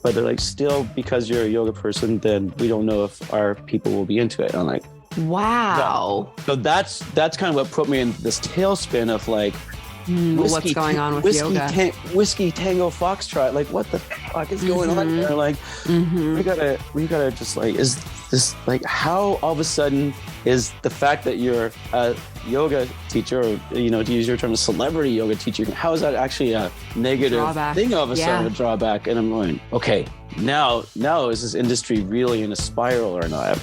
but they're like, still, because you're a yoga person, then we don't know if our people will be into it. And I'm like, wow. So that's kind of what put me in this tailspin of like, what's going on with yoga? Whiskey Tango Foxtrot. Like, what the fuck is going on here? Like, we gotta just like, is this like, how all of a sudden is the fact that you're a yoga teacher, or, you know, to use your term, a celebrity yoga teacher, how is that actually a negative thing all of a sudden, a drawback? And I'm going, okay, now is this industry really in a spiral or not?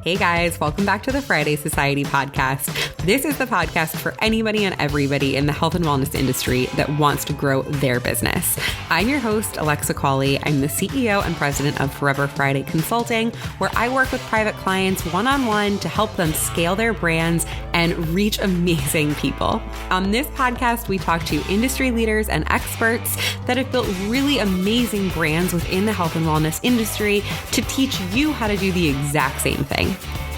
Hey guys, welcome back to the Friday Society podcast. This is the podcast for anybody and everybody in the health and wellness industry that wants to grow their business. I'm your host, Alexa Cawley. I'm the CEO and president of Forever Friday Consulting, where I work with private clients one-on-one to help them scale their brands and reach amazing people. On this podcast, we talk to industry leaders and experts that have built really amazing brands within the health and wellness industry to teach you how to do the exact same thing.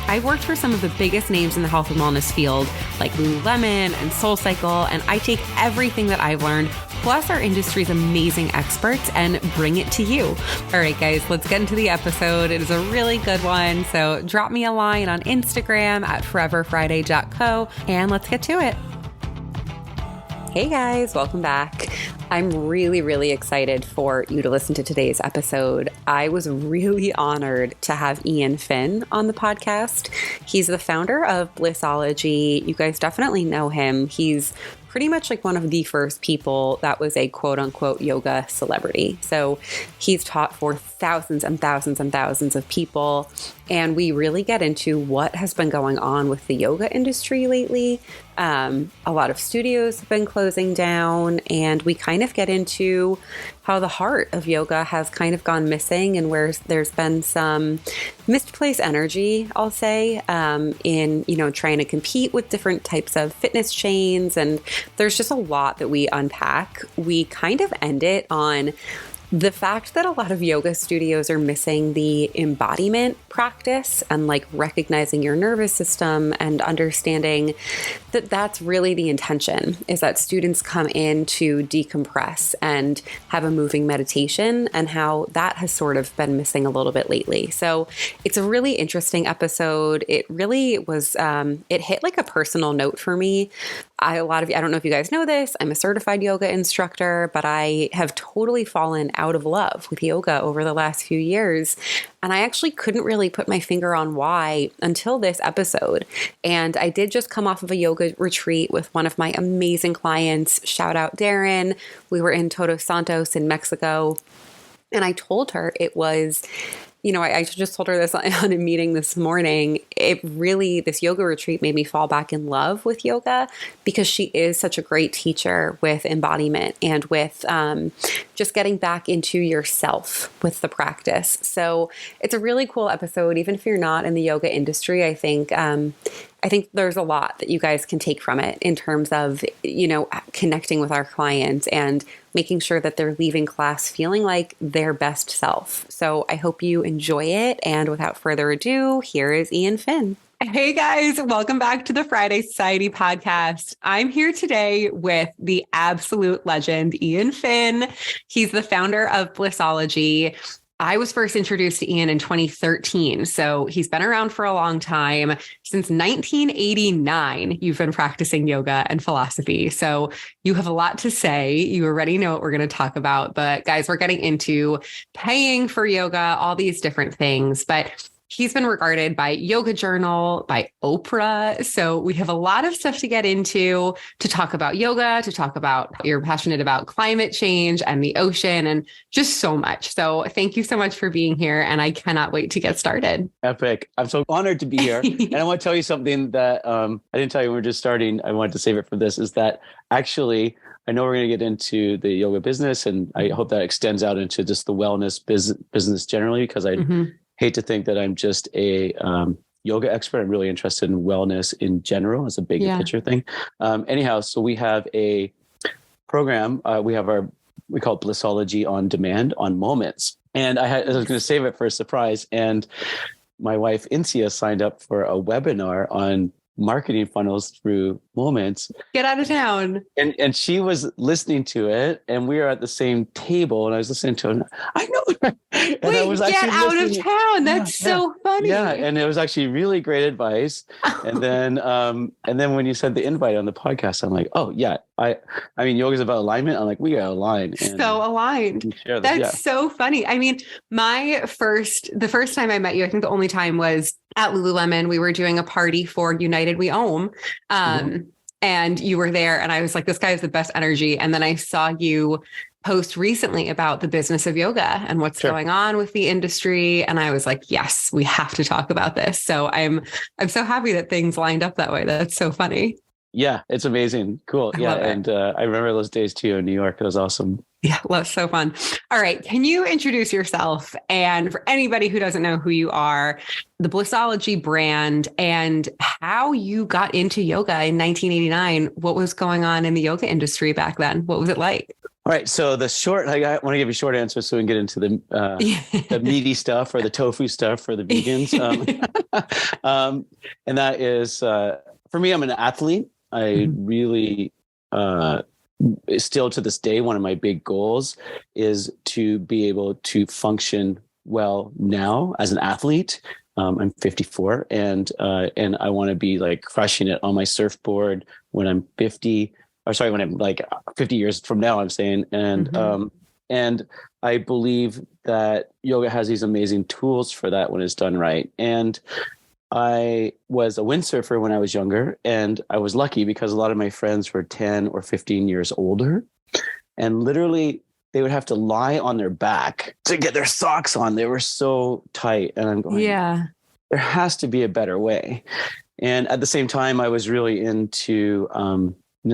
I've worked for some of the biggest names in the health and wellness field, like Lululemon and SoulCycle, and I take everything that I've learned, plus our industry's amazing experts, and bring it to you. All right, guys, let's get into the episode. It is a really good one, so drop me a line on Instagram at foreverfriday.co, and let's get to it. Hey guys, welcome back. I'm really, really excited for you to listen to today's episode. I was really honored to have Eoin Finn on the podcast. He's the founder of Blissology. You guys definitely know him. He's pretty much like one of the first people that was a quote unquote yoga celebrity. So he's taught for thousands and thousands and thousands of people. And we really get into what has been going on with the yoga industry lately. A lot of studios have been closing down, and we kind of get into how the heart of yoga has kind of gone missing, and where there's been some misplaced energy, I'll say, in, you know, trying to compete with different types of fitness chains. And there's just a lot that we unpack. We kind of end it on the fact that a lot of yoga studios are missing the embodiment practice and like recognizing your nervous system and understanding that that's really the intention, is that students come in to decompress and have a moving meditation, and how that has sort of been missing a little bit lately. So it's a really interesting episode. It really was, it hit like a personal note for me. I don't know if you guys know this, I'm a certified yoga instructor, but I have totally fallen out of love with yoga over the last few years. And I actually couldn't really put my finger on why until this episode. And I did just come off of a yoga retreat with one of my amazing clients. Shout out Darren. We were in Todos Santos in Mexico. And I told her it was, you know, I just told her this on a meeting this morning. This yoga retreat made me fall back in love with yoga, because she is such a great teacher with embodiment and with just getting back into yourself with the practice. So it's a really cool episode. Even if you're not in the yoga industry, I think there's a lot that you guys can take from it in terms of, you know, connecting with our clients and making sure that they're leaving class feeling like their best self. So I hope you enjoy it. And without further ado, here is Eoin Finn. Hey guys, welcome back to the Friday Society podcast. I'm here today with the absolute legend, Eoin Finn. He's the founder of Blissology. I was first introduced to Eoin in 2013, so he's been around for a long time. Since 1989, you've been practicing yoga and philosophy, so you have a lot to say. You already know what we're going to talk about, but guys, we're getting into paying for yoga, all these different things, but he's been regarded by Yoga Journal, by Oprah. So we have a lot of stuff to get into, to talk about yoga, to talk about, you're passionate about climate change and the ocean and just so much. So thank you so much for being here. And I cannot wait to get started. Epic. I'm so honored to be here. And I want to tell you something that I didn't tell you when we were just starting. I wanted to save it for this, is that actually, I know we're going to get into the yoga business, and I hope that extends out into just the wellness business generally, because I hate to think that I'm just a yoga expert. I'm really interested in wellness in general as a bigger picture thing. Anyhow, so we have a program. We call it Blissology on Demand on Moments. And I was going to save it for a surprise. And my wife, Insia, signed up for a webinar on marketing funnels through Moments. Get out of town. And she was listening to it, and we were at the same table, and I was listening to it. And I know. And Wait, I was get out of town. Yeah, That's so funny. Yeah, and it was actually really great advice. And then when you sent the invite on the podcast, I'm like, oh yeah, I mean, yoga is about alignment. I'm like, we got aligned. So aligned. That's so funny. I mean, the first time I met you, I think the only time was at Lululemon. We were doing a party for United We Own. And you were there, and I was like, this guy has the best energy. And then I saw you post recently about the business of yoga and what's going on with the industry. And I was like, yes, we have to talk about this. So I'm so happy that things lined up that way. That's so funny. Yeah, it's amazing. Cool. And I remember those days too in New York. It was awesome. Yeah, that's so fun. All right. Can you introduce yourself? And for anybody who doesn't know who you are, the Blissology brand, and how you got into yoga in 1989. What was going on in the yoga industry back then? What was it like? All right. So I want to give you a short answer so we can get into the meaty stuff or the tofu stuff for the vegans. And that is, for me, I'm an athlete. I really, still to this day, one of my big goals is to be able to function well now as an athlete. I'm 54 and I want to be like crushing it on my surfboard when I'm 50. When I'm like 50 years from now, I'm saying. And I believe that yoga has these amazing tools for that when it's done right. And I was a windsurfer when I was younger, and I was lucky because a lot of my friends were 10 or 15 years older, and literally they would have to lie on their back to get their socks on. They were so tight. And I'm going, there has to be a better way. And at the same time, I was really into,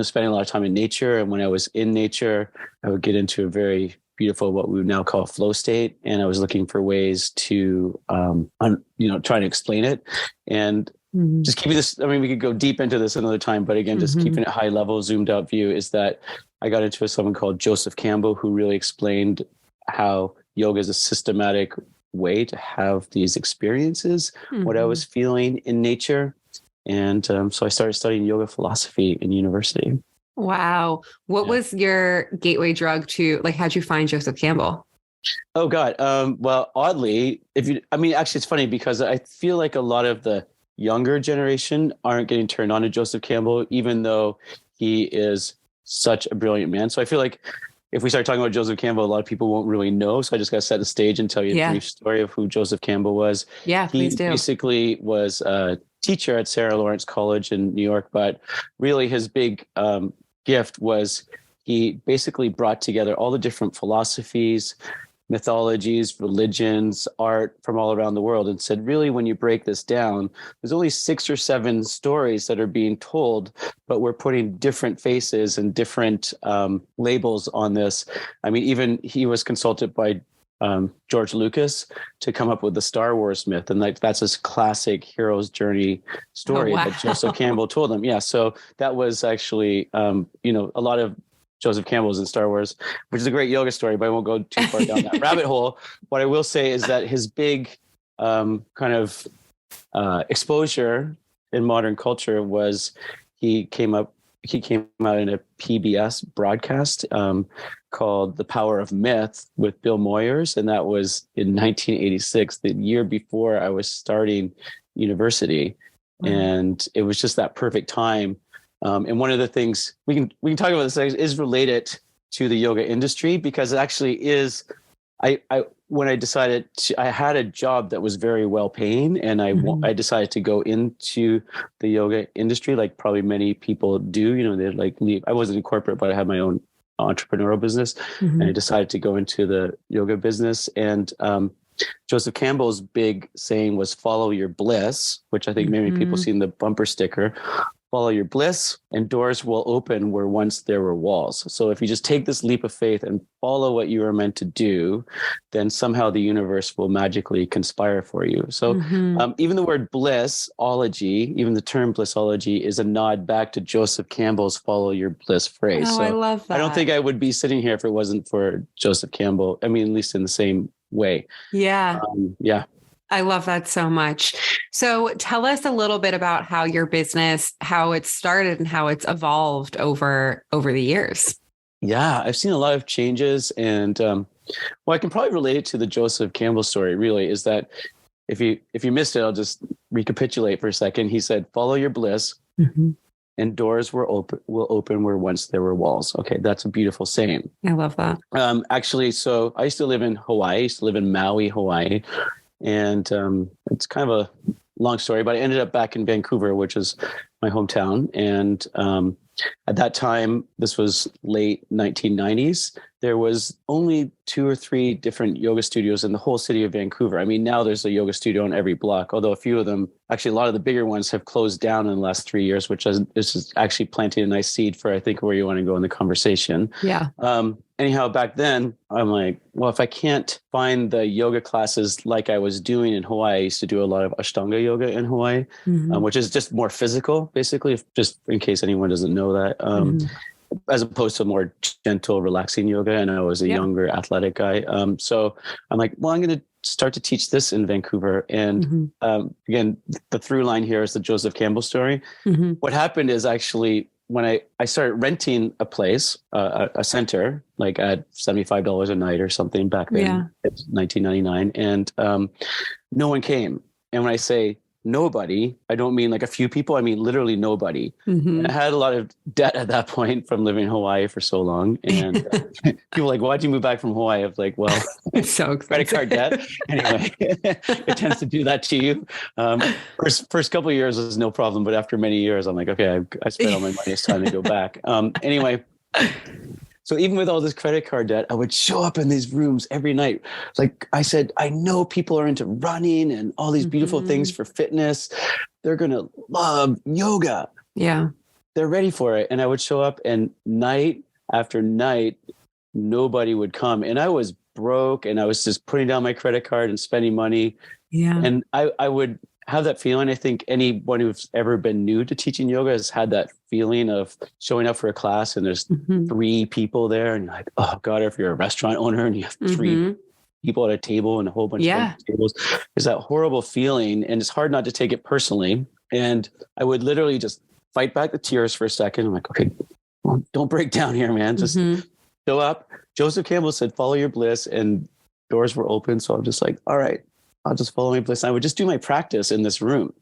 spending a lot of time in nature. And when I was in nature, I would get into a very beautiful, what we would now call flow state. And I was looking for ways to, try to explain it. And just keeping this, I mean, we could go deep into this another time, but again, just keeping it high level, zoomed out view is that I got into someone called Joseph Campbell, who really explained how yoga is a systematic way to have these experiences, what I was feeling in nature. And so I started studying yoga philosophy in university. Wow. What was your gateway drug to, like, how'd you find Joseph Campbell? Oh God. Well, oddly, actually it's funny because I feel like a lot of the younger generation aren't getting turned on to Joseph Campbell, even though he is such a brilliant man. So I feel like if we start talking about Joseph Campbell, a lot of people won't really know. So I just got to set the stage and tell you a brief story of who Joseph Campbell was. Yeah, please do. He basically was a teacher at Sarah Lawrence College in New York, but really his big gift was he basically brought together all the different philosophies, mythologies, religions, art from all around the world, and said, really, when you break this down, there's only 6 or 7 stories that are being told, but we're putting different faces and different labels on this. I mean, even he was consulted by George Lucas to come up with the Star Wars myth. And that's his classic hero's journey story that Joseph Campbell told him. Yeah. So that was actually, a lot of Joseph Campbell's in Star Wars, which is a great yoga story, but I won't go too far down that rabbit hole. What I will say is that his big exposure in modern culture was he came out in a PBS broadcast called The Power of Myth with Bill Moyers. And that was in 1986, the year before I was starting university. And it was just that perfect time. And one of the things we can talk about this is related to the yoga industry, because it actually is, when I decided I had a job that was very well paying, and I decided to go into the yoga industry, like probably many people do, they like leave. I wasn't in corporate, but I had my own entrepreneurial business, and I decided to go into the yoga business. And Joseph Campbell's big saying was follow your bliss, which I think many people see in the bumper sticker. Follow your bliss and doors will open where once there were walls. So if you just take this leap of faith and follow what you are meant to do, then somehow the universe will magically conspire for you. So even the word blissology, even the term blissology, is a nod back to Joseph Campbell's follow your bliss phrase. Oh, so I love that. I don't think I would be sitting here if it wasn't for Joseph Campbell. I mean, at least in the same way. Yeah. Yeah. I love that so much. So tell us a little bit about how your business, how it started and how it's evolved over the years. Yeah, I've seen a lot of changes, and well, I can probably relate it to the Joseph Campbell story. Really, is that if you missed it, I'll just recapitulate for a second. He said, "Follow your bliss, and doors will open where once there were walls." Okay, that's a beautiful saying. I love that. Actually, so I used to live in Hawaii. I used to live in Maui, Hawaii, and it's kind of a long story, but I ended up back in Vancouver, which is my hometown, and at that time, this was late 1990s, there was only 2 or 3 different yoga studios in the whole city of Vancouver. I mean, now there's a yoga studio on every block, although a few of them, actually a lot of the bigger ones have closed down in the last 3 years, which is actually planting a nice seed for, I think, where you want to go in the conversation. Yeah. Anyhow, back then, I'm like, well, if I can't find the yoga classes like I was doing in Hawaii, I used to do a lot of Ashtanga yoga in Hawaii, which is just more physical, basically, just in case anyone doesn't know that, as opposed to more gentle, relaxing yoga. And I was a younger athletic guy. So I'm like, well, I'm going to start to teach this in Vancouver. And again, the through line here is the Joseph Campbell story. What happened is actually, when I started renting a place, a center, like at $75 a night or something back then, it's 1999, and no one came. And when I say nobody, I don't mean like a few people, I mean literally nobody. And I had a lot of debt at that point from living in Hawaii for so long. And people were like, why'd you move back from Hawaii? I was like, well, it's so credit card debt. Anyway, it tends to do that to you. First couple of years was no problem, but after many years, I'm like, okay, I spent all my money. It's time to go back. Anyway, so even with all this credit card debt, I would show up in these rooms every night. Like I said, I know people are into running and all these beautiful things for fitness. They're going to love yoga. Yeah. They're ready for it. And I would show up, and night after night, nobody would come. And I was broke, and I was just putting down my credit card and spending money. Yeah. And I would have that feeling. I think anyone who's ever been new to teaching yoga has had that feeling of showing up for a class and there's 3 people there, and you're like, oh God, if you're a restaurant owner and you have 3 people at a table and a whole bunch of tables, there's that horrible feeling, and it's hard not to take it personally. And I would literally just fight back the tears for a second. I'm like, okay, well, don't break down here, man. Just show up. Joseph Campbell said, follow your bliss, and doors were open. So I'm just like, all right, I'll just follow my bliss. I would just do my practice in this room.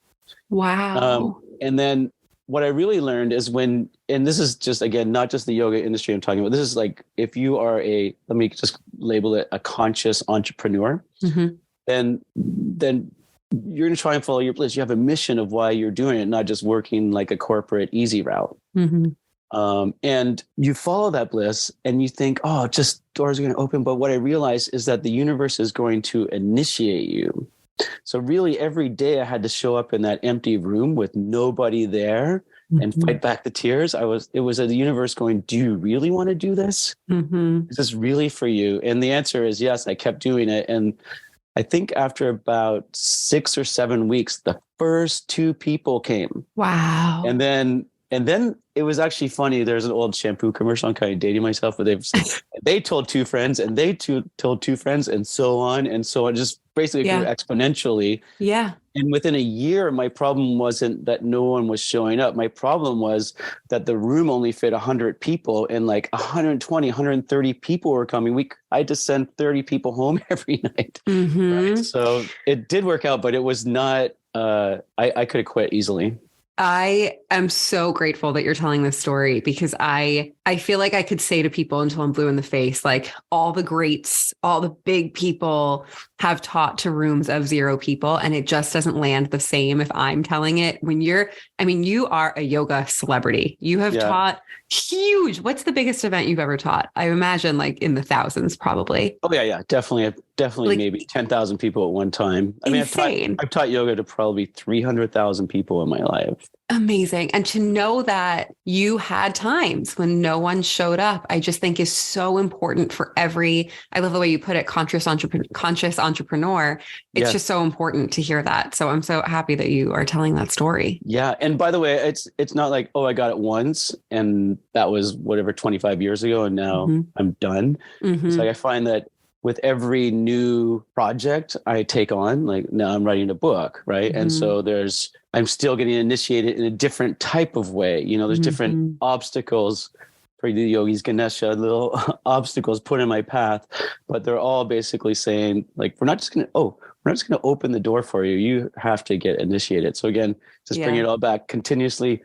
Wow. And then what I really learned is and this is just, again, not just the yoga industry I'm talking about. This is like, if you are let me just label it, a conscious entrepreneur, then you're going to try and follow your bliss. You have a mission of why you're doing it, not just working like a corporate easy route. And you follow that bliss and you think, oh, just doors are going to open. But what I realized is that the universe is going to initiate you. So really every day I had to show up in that empty room with nobody there and fight back the tears. It was the universe going, do you really want to do this? Is this really for you? And the answer is yes. I kept doing it. And I think after about 6 or 7 weeks, the first 2 people came. Wow. And then it was actually funny. There's an old shampoo commercial. I'm kind of dating myself, but they told 2 friends, and they told 2 friends, and so on and so on. Just basically grew exponentially. Yeah. And within a year, my problem wasn't that no one was showing up. My problem was that the room only fit 100 people, and like 120, 130 people were coming. I had to send 30 people home every night. Right? So it did work out, but it was not. I could have quit easily. I am so grateful that you're telling this story, because I feel like I could say to people until I'm blue in the face, like all the greats, all the big people have taught to rooms of 0 people, and it just doesn't land the same if I'm telling it. You are a yoga celebrity. You have taught huge. What's the biggest event you've ever taught? I imagine like in the thousands, probably. Oh yeah. Definitely like, maybe 10,000 people at one time. I mean, I've taught yoga to probably 300,000 people in my life. Amazing. And to know that you had times when no one showed up, I just think is so important for I love the way you put it, conscious entrepreneur. It's just so important to hear that. So I'm so happy that you are telling that story. Yeah. And by the way, it's not like, oh, I got it once and that was whatever, 25 years ago, and now I'm done. It's like, I find that with every new project I take on, like now I'm writing a book, right? And so I'm still getting initiated in a different type of way. There's different obstacles for the yogis, Ganesha, little obstacles put in my path, but they're all basically saying, like, we're not just going to open the door for you. You have to get initiated. So again, just bring it all back continuously.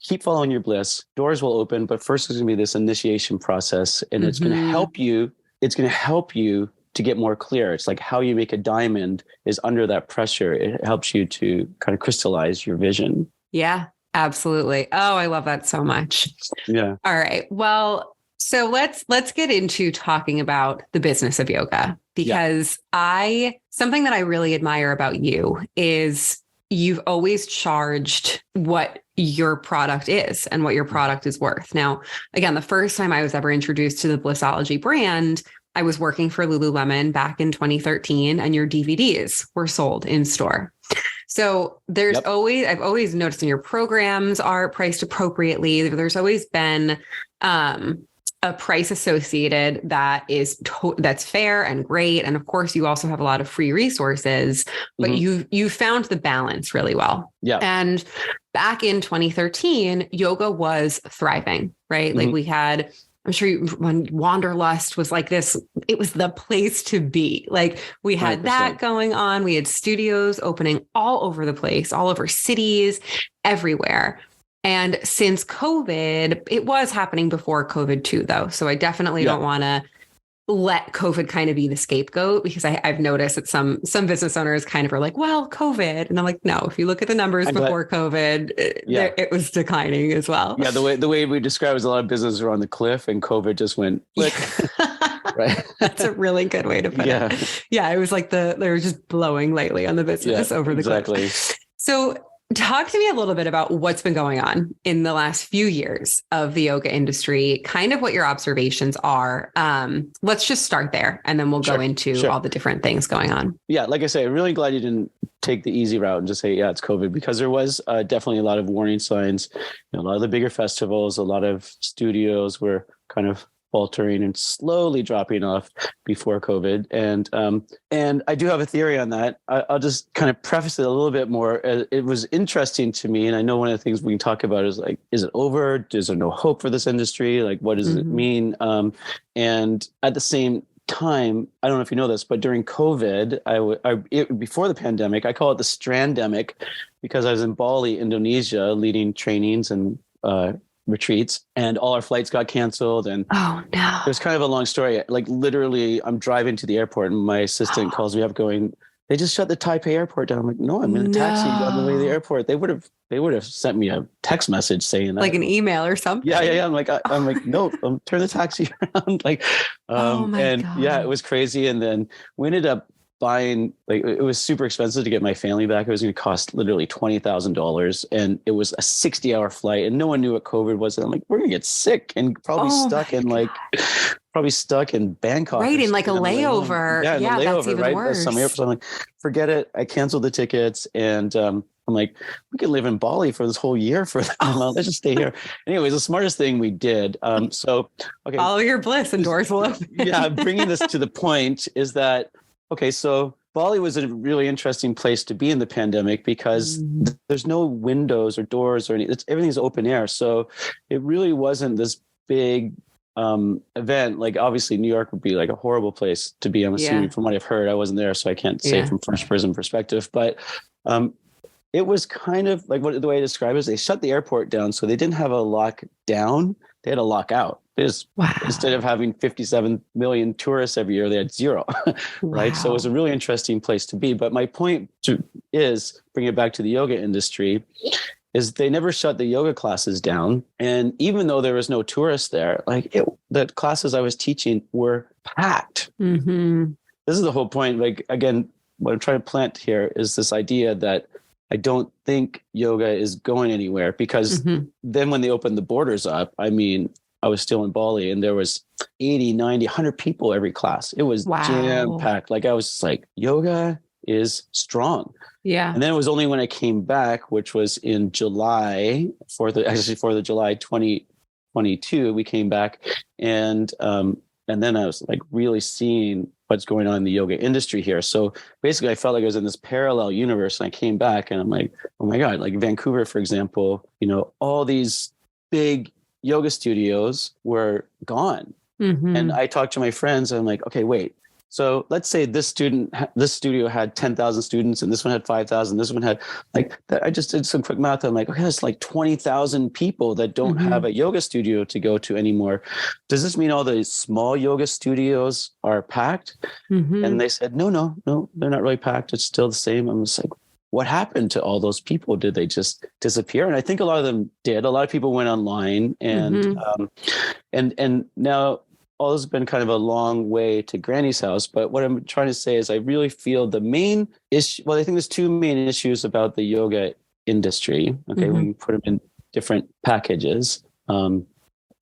Keep following your bliss. Doors will open, but first there's going to be this initiation process, and it's going to help you. It's going to help you to get more clear. It's like how you make a diamond is under that pressure. It helps you to kind of crystallize your vision. Yeah, absolutely. Oh, I love that so much. Yeah. All right. Well, so let's get into talking about the business of yoga, because something that I really admire about you is you've always charged what your product is and what your product is worth. Now, again, the first time I was ever introduced to the Blissology brand, I was working for Lululemon back in 2013, and your DVDs were sold in store. So I've always noticed in your programs are priced appropriately. There's always been a price associated that's fair and great. And of course, you also have a lot of free resources, but you found the balance really well. Yeah. And back in 2013, yoga was thriving, right? Like we had, I'm sure when Wanderlust was like this, it was the place to be. Like we had 100%. That going on. We had studios opening all over the place, all over cities, everywhere. And since COVID, it was happening before COVID too, though. So I definitely don't want to let COVID kind of be the scapegoat, because I've noticed that some business owners kind of are like, well, COVID. And I'm like, no, if you look at the numbers before COVID, it was declining as well. Yeah. The way we describe it is a lot of businesses were on the cliff and COVID just went click. Right. That's a really good way to put it. Yeah. It was like they were just blowing lightly on the business over the cliff. So talk to me a little bit about what's been going on in the last few years of the yoga industry, kind of what your observations are. Let's just start there, and then we'll go into all the different things going on. Yeah. Like I say, I'm really glad you didn't take the easy route and just say, it's COVID, because there was definitely a lot of warning signs. A lot of the bigger festivals, a lot of studios were kind of faltering and slowly dropping off before COVID. And I do have a theory on that. I'll just kind of preface it a little bit more. It was interesting to me. And I know one of the things we can talk about is like, is it over? Is there no hope for this industry? Like, what does it mean? And at the same time, I don't know if you know this, but during COVID, before the pandemic, I call it the strandemic, because I was in Bali, Indonesia, leading trainings and retreats, and all our flights got canceled. And it was kind of a long story. Like literally, I'm driving to the airport and my assistant calls me up going, they just shut the Taipei airport down. I'm like, no, I'm in a taxi on the way to the airport. They would have sent me a text message saying that, like an email or something. Yeah. I'm like, no, turn the taxi around. Like, God. It was crazy. And then we ended up buying, like, it was super expensive to get my family back. It was going to cost literally $20,000, and it was a 60-hour flight, and no one knew what COVID was. And I'm like, we're going to get sick and probably stuck in Bangkok. Right. In like a layover. Yeah, that's even worse. Some airports. I'm like, forget it. I canceled the tickets, and I'm like, we could live in Bali for this whole year for that amount. Let's just stay here. Anyways, the smartest thing we did. Follow your bliss and doors will open. Bringing this to the point is that, okay, so Bali was a really interesting place to be in the pandemic, because there's no windows or doors or anything. Everything's open air. So it really wasn't this big event. Like, obviously New York would be like a horrible place to be. I'm assuming from what I've heard. I wasn't there, so I can't say from first person perspective, but it was kind of like the way I describe it is they shut the airport down. So they didn't have a lockdown. They had a lockout. Instead of having 57 million tourists every year, they had 0, right? Wow. So it was a really interesting place to be. But my point is, bring it back to the yoga industry, is they never shut the yoga classes down. And even though there was no tourists there, the classes I was teaching were packed. This is the whole point. Like, again, what I'm trying to plant here is this idea that I don't think yoga is going anywhere, because then when they opened the borders up, I mean, I was still in Bali and there was 80, 90, 100 people every class. It was jam packed. Like, I was just like, yoga is strong. Yeah. And then it was only when I came back, which was in July, 4th of July, 2022, we came back, and And then I was like really seeing what's going on in the yoga industry here. So basically I felt like I was in this parallel universe, and I came back and I'm like, oh my God, like Vancouver, for example, all these big yoga studios were gone. Mm-hmm. And I talked to my friends and I'm like, okay, wait. So let's say this studio had 10,000 students and this one had 5,000. This one had I just did some quick math. I'm like, okay, that's like 20,000 people that don't have a yoga studio to go to anymore. Does this mean all the small yoga studios are packed? And they said, no, they're not really packed. It's still the same. I'm just like, what happened to all those people? Did they just disappear? And I think a lot of them did. A lot of people went online and now, all this has been kind of a long way to Granny's house. But what I'm trying to say is I really feel the main issue, I think there's two main issues about the yoga industry. Okay. We can put them in different packages. Three.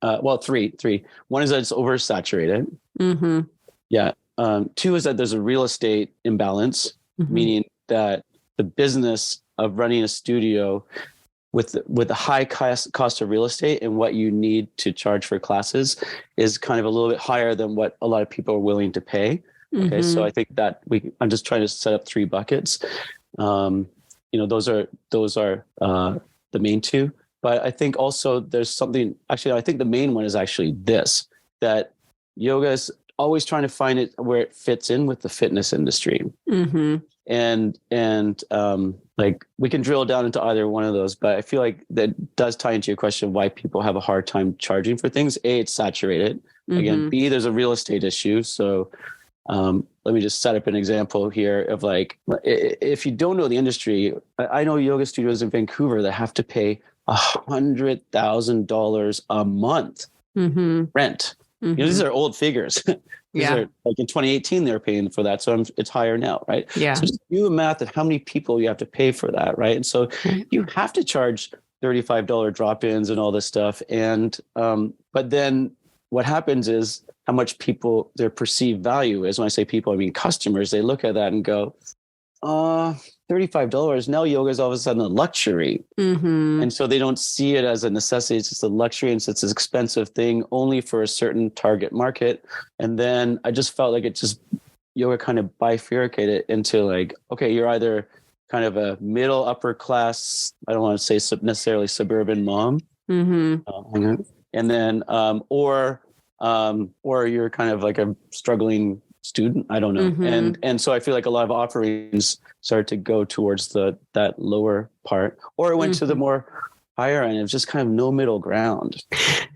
One is that it's oversaturated. Yeah. Two is that there's a real estate imbalance, meaning that the business of running a studio with the high cost of real estate and what you need to charge for classes is kind of a little bit higher than what a lot of people are willing to pay. Okay. So I think that I'm just trying to set up three buckets. Those are the main two, but I think also there's something, actually, I think the main one is actually this, that yoga is always trying to find it where it fits in with the fitness industry. And like we can drill down into either one of those, but I feel like that does tie into your question of why people have a hard time charging for things. A, it's saturated. Again, B, there's a real estate issue. So let me just set up an example here of like, if you don't know the industry, I know yoga studios in Vancouver that have to pay $100,000 a month rent. These are old figures. These are like in 2018, they're paying for that. So it's higher now, right? Yeah. So just do the math of how many people you have to pay for that, right? And so you have to charge $35 drop-ins and all this stuff. And but then what happens is how much their perceived value is. When I say people, I mean customers. They look at that and go, $35. Now yoga is all of a sudden a luxury. And so they don't see it as a necessity. It's just a luxury. And so it's an expensive thing only for a certain target market. And then I just felt like yoga kind of bifurcated into like, okay, you're either kind of a middle upper class, I don't want to say necessarily suburban mom. And then, or you're kind of like a struggling student. I don't know. And so I feel like a lot of offerings started to go towards that lower part, or it went to the more higher end. It was just kind of no middle ground.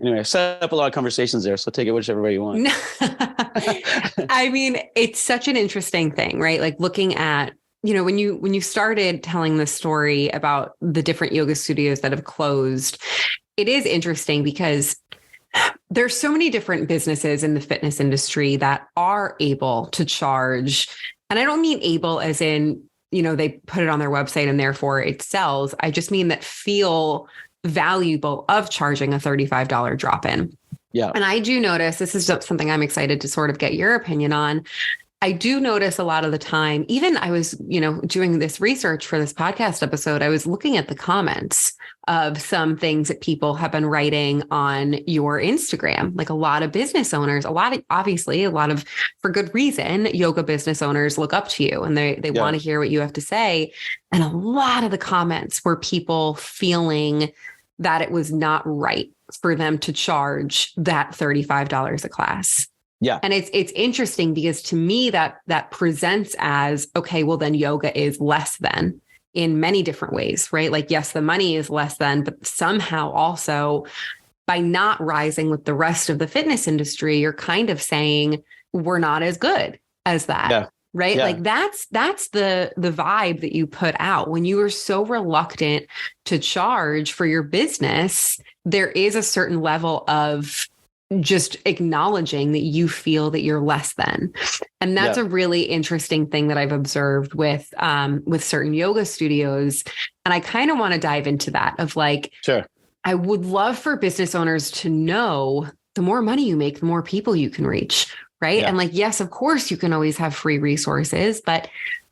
Anyway, I set up a lot of conversations there. So take it whichever way you want. I mean, it's such an interesting thing, right? Like looking at, when you started telling the story about the different yoga studios that have closed, it is interesting because there's so many different businesses in the fitness industry that are able to charge. And I don't mean able as in, they put it on their website and therefore it sells. I just mean that feel valuable of charging a $35 drop-in. Yeah. And I do notice, this is something I'm excited to sort of get your opinion on. I do notice a lot of the time, even I was, doing this research for this podcast episode, I was looking at the comments of some things that people have been writing on your Instagram, like a lot of business owners, obviously, for good reason, yoga business owners look up to you and they want to hear what you have to say. And a lot of the comments were people feeling that it was not right for them to charge that $35 a class. Yeah. And it's interesting because to me that presents as, okay, well then yoga is less than in many different ways, right? Like, yes, the money is less than, but somehow also by not rising with the rest of the fitness industry, you're kind of saying we're not as good as that. Yeah. Right. Yeah. Like that's the vibe that you put out when you were so reluctant to charge for your business. There is a certain level of just acknowledging that you feel that you're less than. And that's a really interesting thing that I've observed with certain yoga studios. And I kind of want to dive into that of like, sure. I would love for business owners to know the more money you make, the more people you can reach. Right. Yeah. And like, yes, of course you can always have free resources, but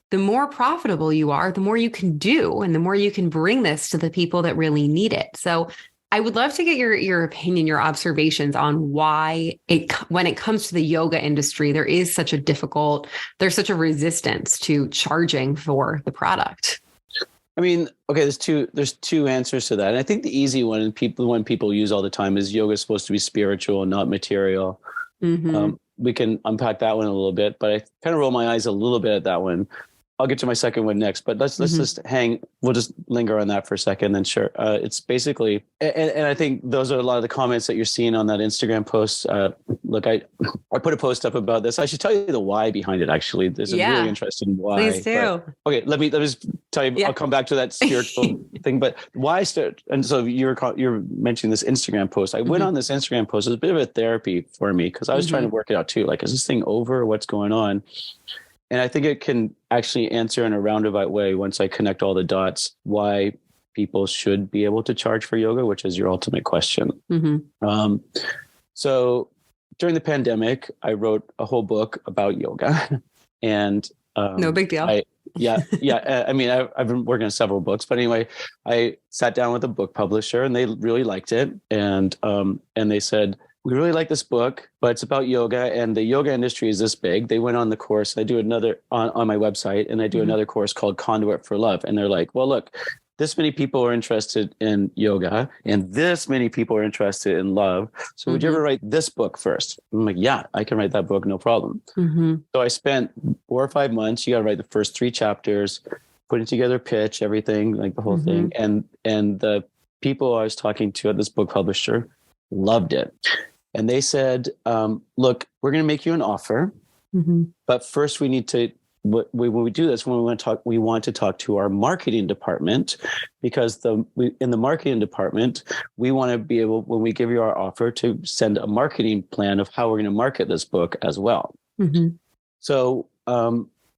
the more profitable you are, the more you can do and the more you can bring this to the people that really need it. So I would love to get your opinion, your observations on why when it comes to the yoga industry, there's such a resistance to charging for the product. I mean, okay, there's two answers to that. And I think the easy one, when people use all the time, is yoga is supposed to be spiritual, not material. Mm-hmm. We can unpack that one a little bit, but I kind of roll my eyes a little bit at that one. I'll get to my second one next, but let's just we'll just linger on that for a second. Then sure. It's basically, and I think those are a lot of the comments that you're seeing on that Instagram post. Look, I put a post up about this. I should tell you the why behind it. Actually, there's a really interesting why. Please do. But, okay. Let me just tell you, I'll come back to that spiritual thing, but why start? And so you're mentioning this Instagram post. I went on this Instagram post. It was a bit of a therapy for me because I was trying to work it out too. Like, is this thing over? What's going on? And I think it can actually answer in a roundabout way once I connect all the dots why people should be able to charge for yoga, which is your ultimate question. So during the pandemic, I wrote a whole book about yoga, and no big deal. I mean, I've been working on several books, but anyway, I sat down with a book publisher, and they really liked it, and they said, we really like this book, but it's about yoga, and the yoga industry is this big. They went on the course. I do another on my website, and I do another course called Conduit for Love. And they're like, well, look, this many people are interested in yoga, and this many people are interested in love. So would you ever write this book first? I'm like, yeah, I can write that book, no problem. So I spent 4 or 5 months. You got to write the first 3 chapters, putting together pitch, everything, like the whole thing. And the people I was talking to at this book publisher loved it. And they said, look, we're going to make you an offer, but first we need to, when we do this, when we want to talk to our marketing department, because in the marketing department, we want to be able, when we give you our offer, to send a marketing plan of how we're going to market this book as well. So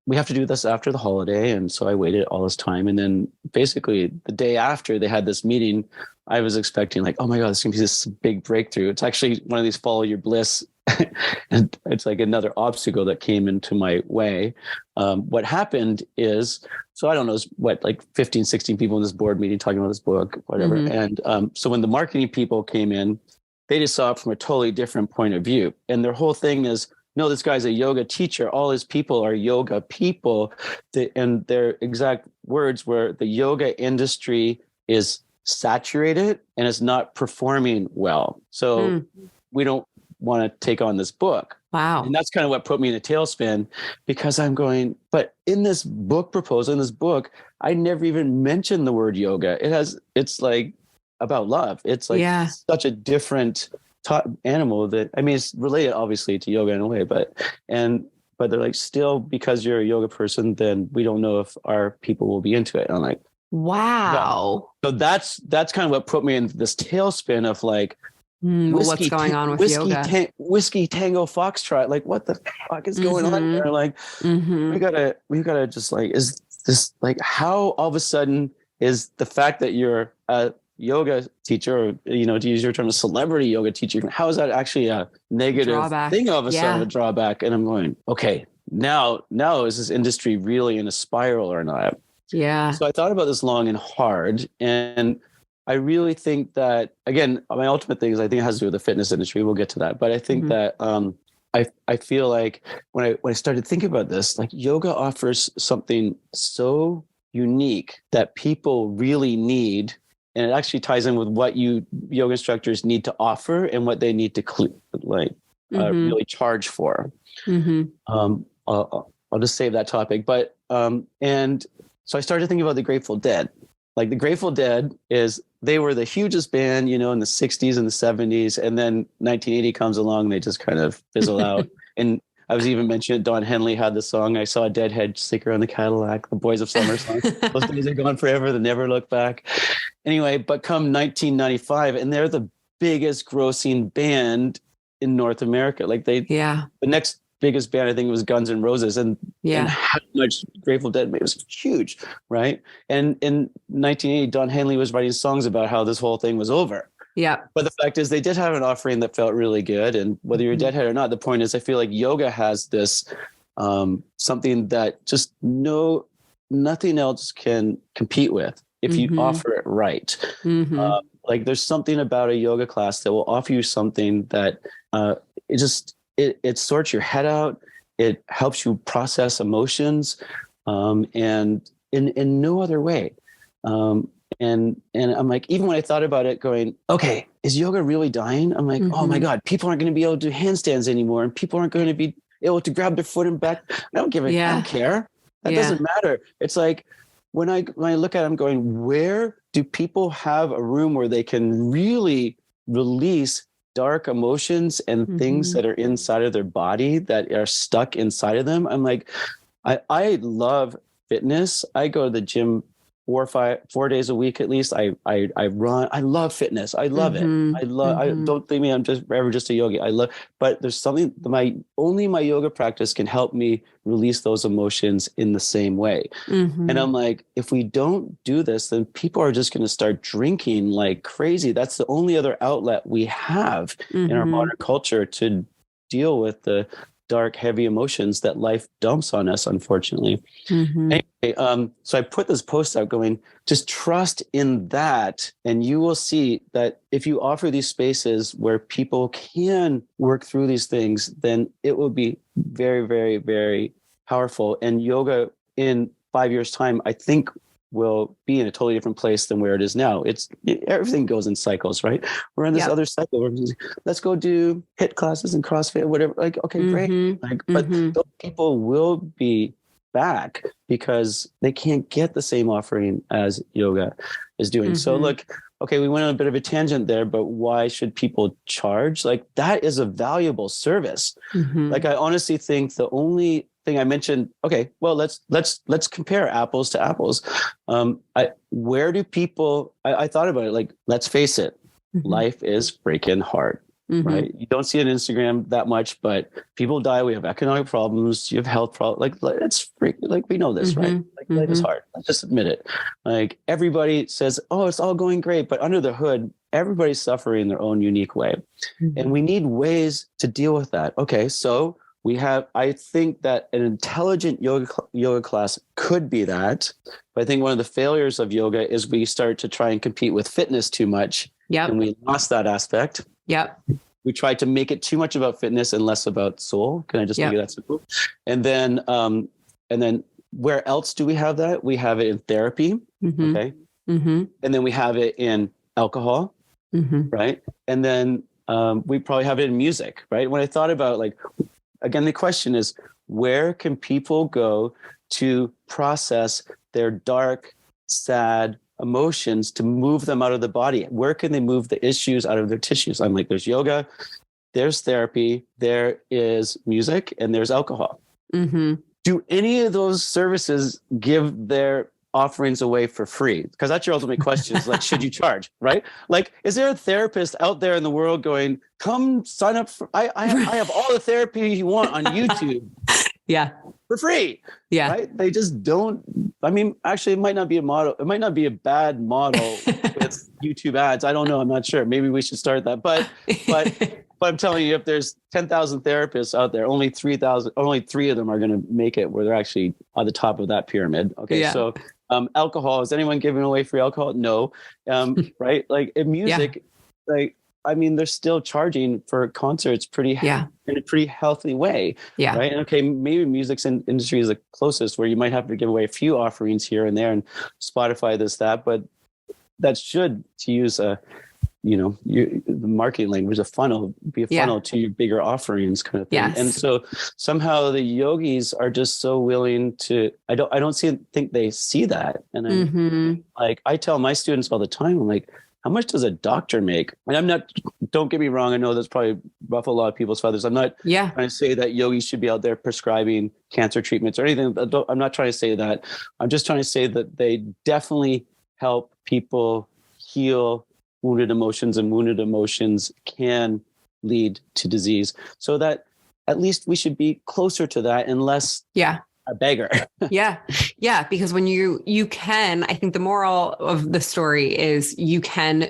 we have to do this after the holiday. And so I waited all this time. And then basically the day after they had this meeting, I was expecting like, oh my God, this is going to be this big breakthrough. It's actually one of these follow your bliss. And it's like another obstacle that came into my way. What happened is, so I don't know, like 15, 16 people in this board meeting talking about this book, whatever. And so when the marketing people came in, they just saw it from a totally different point of view. And their whole thing is, no, this guy's a yoga teacher. All his people are yoga people. And their exact words were, the yoga industry is saturated and it's not performing well. So we don't want to take on this book. Wow. And that's kind of what put me in a tailspin, because I'm going, but in this book proposal, in this book, I never even mentioned the word yoga. It's like about love. It's like such a different animal that, I mean, it's related obviously to yoga in a way, but they're like, still, because you're a yoga person, then we don't know if our people will be into it. And I'm like, wow. So that's kind of what put me in this tailspin of like, what's going on with yoga? Whiskey Tango Foxtrot. Like, what the fuck is going on here? Like, we gotta just like, is this like, how all of a sudden is the fact that you're a yoga teacher, or, you know, to use your term, a celebrity yoga teacher, how is that actually a negative thing all of a sudden, a drawback? And I'm going, okay, now is this industry really in a spiral or not? Yeah. So I thought about this long and hard, and I really think that, again, my ultimate thing is, I think it has to do with the fitness industry. We'll get to that. But I think that I feel like when I started thinking about this, like, yoga offers something so unique that people really need. And it actually ties in with what yoga instructors need to offer and what they need to really charge for. I'll just save that topic. But and so I started thinking about the Grateful Dead. Like, the Grateful Dead they were the hugest band, you know, in the 60s and the 70s. And then 1980 comes along and they just kind of fizzle out. And I was even mentioning Don Henley had the song, I Saw a Deadhead sticker on the Cadillac, the Boys of Summer song. Those days are gone forever. They never look back. Anyway, but come 1995, and they're the biggest grossing band in North America. Like, the next biggest band, I think, was Guns N' Roses, and how much Grateful Dead made was huge, right? And in 1980, Don Henley was writing songs about how this whole thing was over. Yeah. But the fact is, they did have an offering that felt really good. And whether you're a deadhead or not, the point is, I feel like yoga has this something that just nothing else can compete with if you offer it right. Like there's something about a yoga class that will offer you something that it sorts your head out. It helps you process emotions, and in no other way. And I'm like, even when I thought about it going, okay, is yoga really dying? I'm like, oh my God, people aren't going to be able to do handstands anymore. And people aren't going to be able to grab their foot and back. I don't care. That doesn't matter. It's like, when I look at it, I'm going, where do people have a room where they can really release dark emotions and things that are inside of their body that are stuck inside of them? I'm like, I love fitness. I go to the gym 4 days a week at least. I run. I love fitness. I love it. I don't think me I'm just a yogi. But there's something my yoga practice can help me release those emotions in the same way. And I'm like, if we don't do this, then people are just going to start drinking like crazy. That's the only other outlet we have in our modern culture to deal with the dark, heavy emotions that life dumps on us, unfortunately. Anyway, so I put this post out going, just trust in that. And you will see that if you offer these spaces where people can work through these things, then it will be very, very, very powerful. And yoga in 5 years' time, I think, will be in a totally different place than where it is now. Everything goes in cycles, right? We're in this other cycle where let's go do HIIT classes and CrossFit, whatever. Like, okay, great. Like, but those people will be back because they can't get the same offering as yoga is doing. So look, okay, we went on a bit of a tangent there, but why should people charge? Like, that is a valuable service. Like, I honestly think the only thing I mentioned, okay, well, let's compare apples to apples. Where do people, I thought about it, like, let's face it, life is freaking hard, right? You don't see it on Instagram that much, but people die. We have economic problems. You have health problems. Like, it's freaking, like, we know this, right? Like, life is hard. Let's just admit it. Like, everybody says, oh, it's all going great. But under the hood, everybody's suffering in their own unique way. And we need ways to deal with that. Okay, so I think that an intelligent yoga class could be that. But I think one of the failures of yoga is we start to try and compete with fitness too much. And we lost that aspect. We tried to make it too much about fitness and less about soul. Can I just make it that simple? And then where else do we have that? We have it in therapy. Okay. And then we have it in alcohol. Right. And then we probably have it in music. Right. When I thought about, like, again, the question is, where can people go to process their dark, sad emotions, to move them out of the body? Where can they move the issues out of their tissues? I'm like, there's yoga, there's therapy, there is music, and there's alcohol. Do any of those services give their offerings away for free? Because that's your ultimate question, is like, should you charge, right? Like, is there a therapist out there in the world going, come sign up for, I have all the therapy you want on YouTube. For free. Right? They just don't. I mean, actually, it might not be a model. It might not be a bad model with YouTube ads. I don't know. I'm not sure. Maybe we should start that. But I'm telling you, if there's 10,000 therapists out there, only 3 of them are going to make it where they're actually on the top of that pyramid. Okay. So alcohol, is anyone giving away free alcohol? No. Right. Like, in music, like, I mean, they're still charging for concerts in a pretty healthy way. Right. And okay, maybe music's industry is the closest, where you might have to give away a few offerings here and there, and Spotify this, that, but that should, to use the marketing language, be a funnel to your bigger offerings kind of thing. And so somehow the yogis are just so willing to, I don't think they see that. And I tell my students all the time, I'm like, how much does a doctor make? And don't get me wrong, I know that's probably ruffle a lot of people's feathers. I'm not trying to say that yogis should be out there prescribing cancer treatments or anything. I'm not trying to say that. I'm just trying to say that they definitely help people heal wounded emotions, and wounded emotions can lead to disease. So that at least we should be closer to that and less a beggar. Because when you can, I think the moral of the story is you can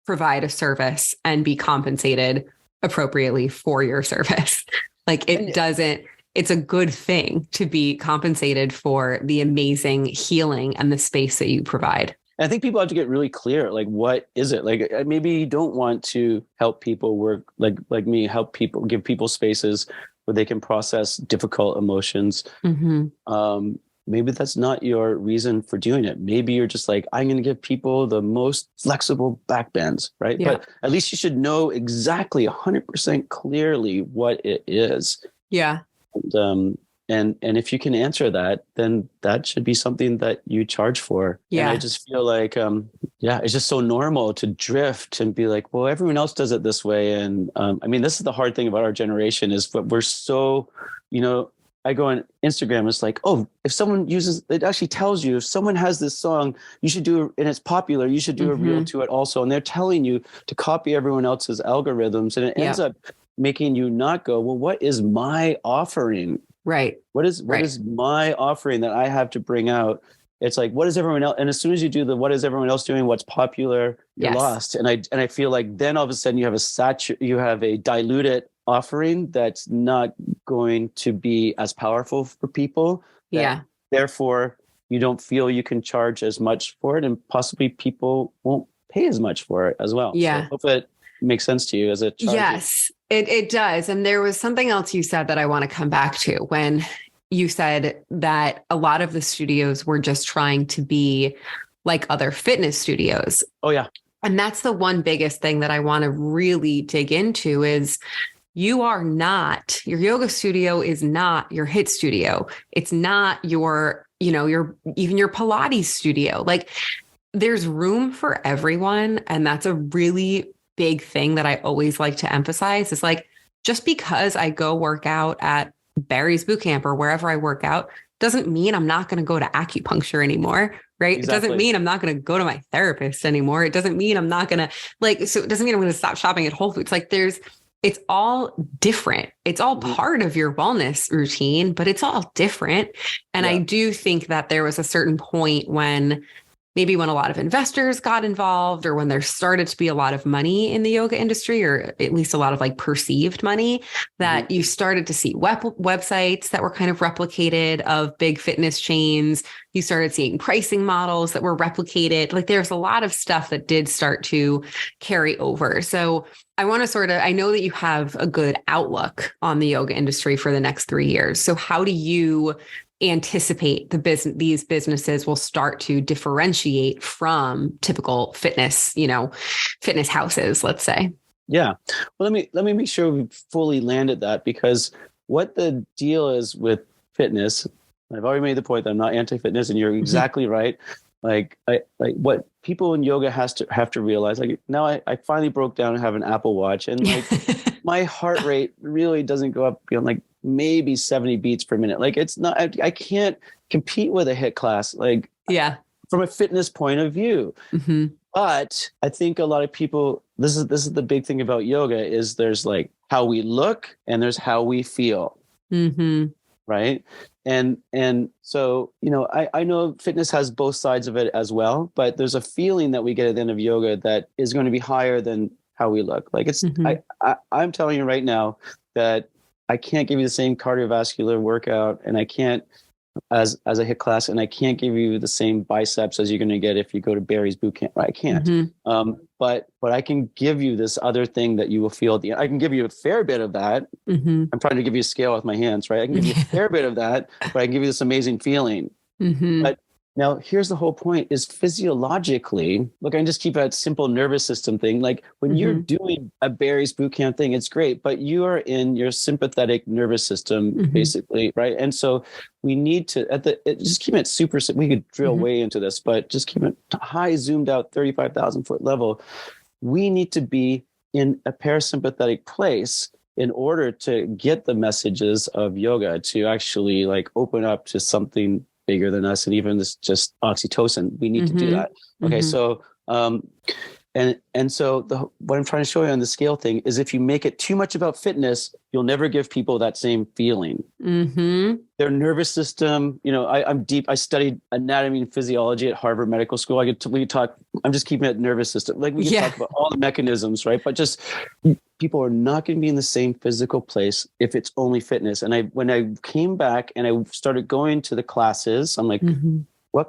provide a service and be compensated appropriately for your service. Like, it's a good thing to be compensated for the amazing healing and the space that you provide. And I think people have to get really clear, like, what is it? Like, maybe you don't want to help people work like me, help people, give people spaces where they can process difficult emotions. Maybe that's not your reason for doing it. Maybe you're just like, I'm going to give people the most flexible back bends, right? Yeah. But at least you should know exactly 100% clearly what it is. Yeah. And if you can answer that, then that should be something that you charge for. Yeah. And I just feel like, it's just so normal to drift and be like, well, everyone else does it this way. And I mean, this is the hard thing about our generation is that we're so, I go on Instagram, it's like, oh, if someone uses, it actually tells you if someone has this song, you should do, and it's popular, you should do a reel to it also. And they're telling you to copy everyone else's algorithms. And it ends up making you not go, well, what is my offering? Right. What is my offering that I have to bring out? It's like, what is everyone else? And as soon as you do what is everyone else doing? What's popular? You're lost. And I feel like then all of a sudden you have a diluted offering that's not going to be as powerful for people. Therefore, you don't feel you can charge as much for it, and possibly people won't pay as much for it as well. Yeah. So hope it makes sense to you as a charge. Yes, it does. And there was something else you said that I want to come back to when you said that a lot of the studios were just trying to be like other fitness studios. Oh, yeah. And that's the one biggest thing that I want to really dig into is your yoga studio is not your HIIT studio. It's not your even your Pilates studio. Like there's room for everyone. And that's a really big thing that I always like to emphasize is like, just because I go work out at Barry's Bootcamp or wherever I work out doesn't mean I'm not going to go to acupuncture anymore. Right. Exactly. It doesn't mean I'm not going to go to my therapist anymore. It doesn't mean I'm not going to so it doesn't mean I'm going to stop shopping at Whole Foods. Like it's all different. It's all part of your wellness routine, but it's all different. And I do think that there was a certain point when a lot of investors got involved or when there started to be a lot of money in the yoga industry, or at least a lot of like perceived money, that you started to see websites that were kind of replicated of big fitness chains. You started seeing pricing models that were replicated. Like there's a lot of stuff that did start to carry over. So I want to I know that you have a good outlook on the yoga industry for the next 3 years. So how do you anticipate these businesses will start to differentiate from typical fitness houses, let's say? Yeah. Well, let me make sure we fully landed that, because what the deal is with fitness, I've already made the point that I'm not anti-fitness, and you're exactly right. Like what people in yoga have to realize, like now I finally broke down and have an Apple Watch, and like my heart rate really doesn't go up beyond like maybe 70 beats per minute. Like it's not, I can't compete with a HIIT class, like from a fitness point of view. But I think a lot of people, this is the big thing about yoga is there's like how we look and there's how we feel. Right. And so, I know fitness has both sides of it as well, but there's a feeling that we get at the end of yoga that is going to be higher than how we look. Like it's, I'm telling you right now that I can't give you the same cardiovascular workout, and I can't as a HIIT class, and I can't give you the same biceps as you're going to get if you go to Barry's Bootcamp. I can't. But I can give you this other thing that you will feel. I can give you a fair bit of that. I'm trying to give you a scale with my hands, right? I can give you a fair bit of that, but I can give you this amazing feeling. But now here's the whole point is physiologically, look, I can just keep a simple nervous system thing. Like when you're doing a Barry's Bootcamp thing, it's great, but you are in your sympathetic nervous system, basically. Right. And so we need to, just keep it super, we could drill way into this, but just keep it high, zoomed out, 35,000 foot level. We need to be in a parasympathetic place in order to get the messages of yoga to actually like open up to something bigger than us, and even this just oxytocin. We need to do that. Okay, so and so what I'm trying to show you on the scale thing is if you make it too much about fitness, you'll never give people that same feeling. Their nervous system, I'm deep. I studied anatomy and physiology at Harvard Medical School. We could talk. I'm just keeping it nervous system. Like we can talk about all the mechanisms, right? But just people are not going to be in the same physical place if it's only fitness. And when I came back and I started going to the classes, I'm like,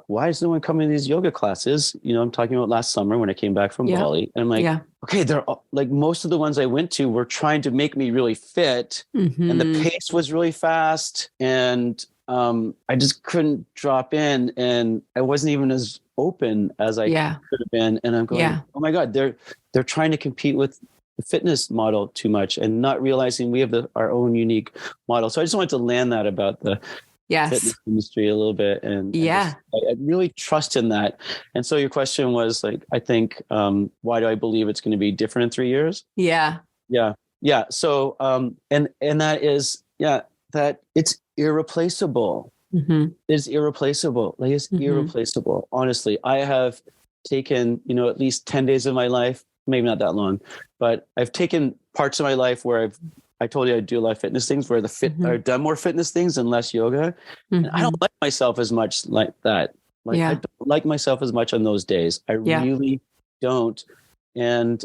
why is no one coming to these yoga classes? I'm talking about last summer when I came back from Bali, and I'm like, okay, they're like, most of the ones I went to were trying to make me really fit, and the pace was really fast, and I just couldn't drop in, and I wasn't even as open as I could have been. And I'm going, oh my God, they're trying to compete with the fitness model too much and not realizing we have our own unique model. So I just wanted to land that about the fitness industry a little bit. And I really trust in that. And so your question was like, I think, why do I believe it's going to be different in 3 years? Yeah. Yeah. Yeah. So, and that is, that it's irreplaceable. It's irreplaceable. Like it's irreplaceable. Honestly, I have taken, at least 10 days of my life, maybe not that long, but I've taken parts of my life where I told you I do a lot of fitness things where I've done more fitness things and less yoga. And I don't like myself as much like that. Like I don't like myself as much on those days. I really don't. And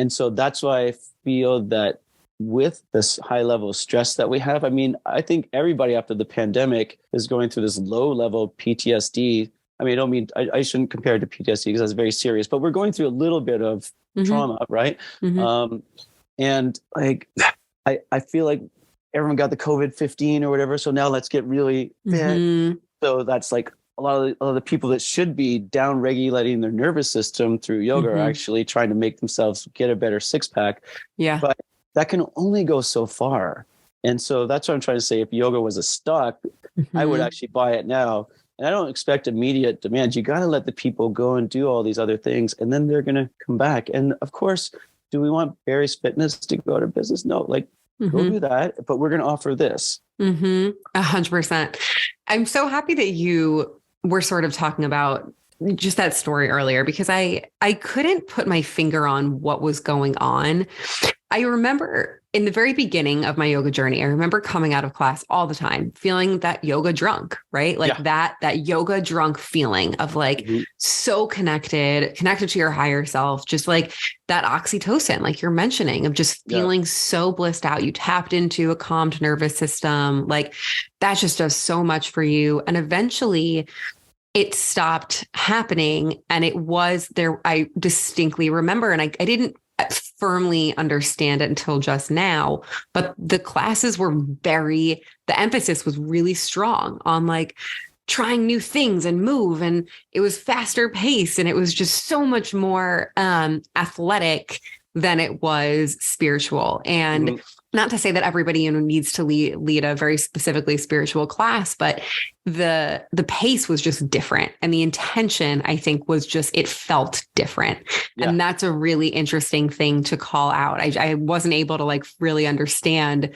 so that's why I feel that with this high level of stress that we have, I mean, I think everybody after the pandemic is going through this low level PTSD. I mean, I shouldn't compare it to PTSD because that's very serious, but we're going through a little bit of trauma, right? And like, I feel like everyone got the COVID-15 or whatever. So now let's get really fit. So that's like a lot of the people that should be down regulating their nervous system through yoga are actually trying to make themselves get a better six pack. Yeah. But that can only go so far. And so that's what I'm trying to say. If yoga was a stock, I would actually buy it now. And I don't expect immediate demand. You got to let the people go and do all these other things, and then they're going to come back. And of course, do we want Barry's Fitness to go out of business? No, like go do that, but we're going to offer this. 100%. I'm so happy that you were sort of talking about just that story earlier, because I couldn't put my finger on what was going on. I remember in the very beginning of my yoga journey, I remember coming out of class all the time, feeling that yoga drunk, right? Like that yoga drunk feeling of like so connected to your higher self, just like that oxytocin, like you're mentioning, of just feeling so blissed out. You tapped into a calmed nervous system. Like that just does so much for you. And eventually it stopped happening. And it was there. I distinctly remember, and I didn't firmly understand it until just now, but the classes were the emphasis was really strong on like trying new things and move. And it was faster pace. And it was just so much more athletic than it was spiritual. And not to say that everybody needs to lead a very specifically spiritual class, but the pace was just different. And the intention, I think, was just, it felt different. Yeah. And that's a really interesting thing to call out. I wasn't able to like really understand